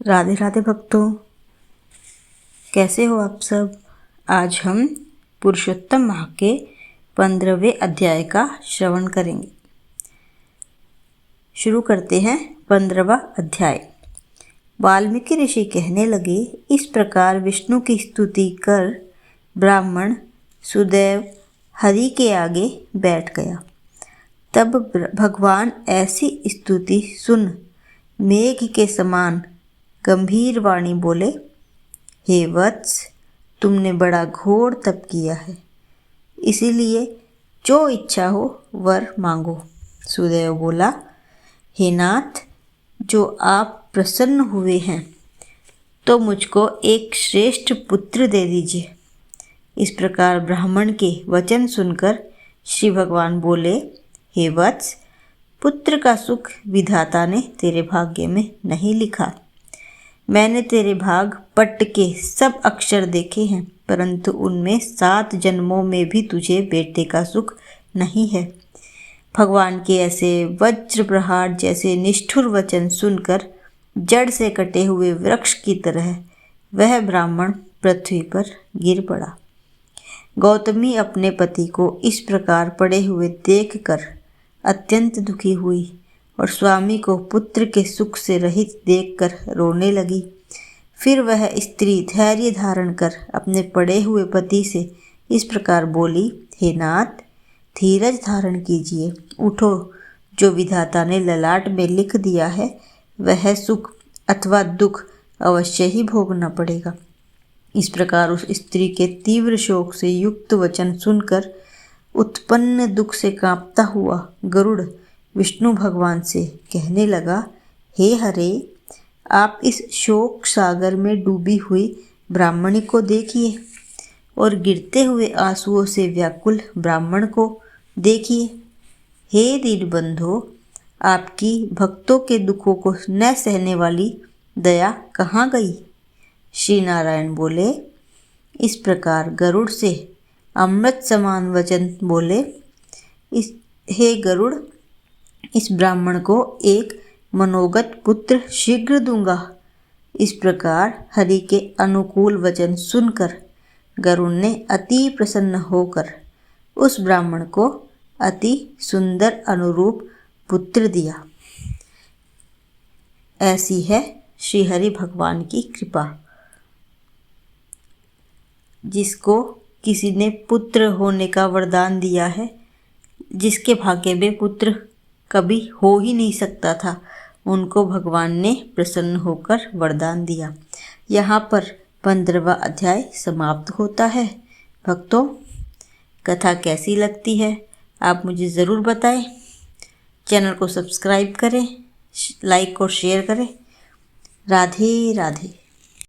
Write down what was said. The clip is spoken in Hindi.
राधे राधे भक्तों, कैसे हो आप सब। आज हम पुरुषोत्तम माह के 15वें अध्याय का श्रवण करेंगे। शुरू करते हैं 15वां अध्याय। वाल्मीकि ऋषि कहने लगे, इस प्रकार विष्णु की स्तुति कर ब्राह्मण सुदैव हरि के आगे बैठ गया। तब भगवान ऐसी स्तुति सुन मेघ के समान गंभीर वाणी बोले, हे वत्स, तुमने बड़ा घोर तप किया है, इसीलिए जो इच्छा हो वर मांगो। सुदेव बोला, हे नाथ, जो आप प्रसन्न हुए हैं तो मुझको एक श्रेष्ठ पुत्र दे दीजिए। इस प्रकार ब्राह्मण के वचन सुनकर श्री भगवान बोले, हे वत्स, पुत्र का सुख विधाता ने तेरे भाग्य में नहीं लिखा। मैंने तेरे भाग पट्ट के सब अक्षर देखे हैं, परंतु उनमें 7 जन्मों में भी तुझे बेटे का सुख नहीं है। भगवान के ऐसे वज्र प्रहार जैसे निष्ठुर वचन सुनकर जड़ से कटे हुए वृक्ष की तरह वह ब्राह्मण पृथ्वी पर गिर पड़ा। गौतमी अपने पति को इस प्रकार पड़े हुए देखकर अत्यंत दुखी हुई और स्वामी को पुत्र के सुख से रहित देखकर रोने लगी। फिर वह स्त्री धैर्य धारण कर अपने पड़े हुए पति से इस प्रकार बोली, हे नाथ, धीरज धारण कीजिए, उठो। जो विधाता ने ललाट में लिख दिया है वह सुख अथवा दुख अवश्य ही भोगना पड़ेगा। इस प्रकार उस स्त्री के तीव्र शोक से युक्त वचन सुनकर उत्पन्न दुख से कांपता हुआ गरुड़ विष्णु भगवान से कहने लगा, हे हरे, आप इस शोक सागर में डूबी हुई ब्राह्मणी को देखिए और गिरते हुए आंसुओं से व्याकुल ब्राह्मण को देखिए। हे दीनबंधो, आपकी भक्तों के दुखों को न सहने वाली दया कहाँ गई। श्री नारायण बोले, इस प्रकार गरुड़ से अमृत समान वचन बोले, हे गरुड़, इस ब्राह्मण को एक मनोगत पुत्र शीघ्र दूंगा। इस प्रकार हरि के अनुकूल वचन सुनकर गरुड़ ने अति प्रसन्न होकर उस ब्राह्मण को अति सुंदर अनुरूप पुत्र दिया। ऐसी है श्री हरि भगवान की कृपा। जिसको किसी ने पुत्र होने का वरदान दिया है, जिसके भाग्य में पुत्र कभी हो ही नहीं सकता था, उनको भगवान ने प्रसन्न होकर वरदान दिया। यहाँ पर 15वां अध्याय समाप्त होता है। भक्तों, कथा कैसी लगती है आप मुझे ज़रूर बताएं। चैनल को सब्सक्राइब करें, लाइक और शेयर करें। राधे राधे।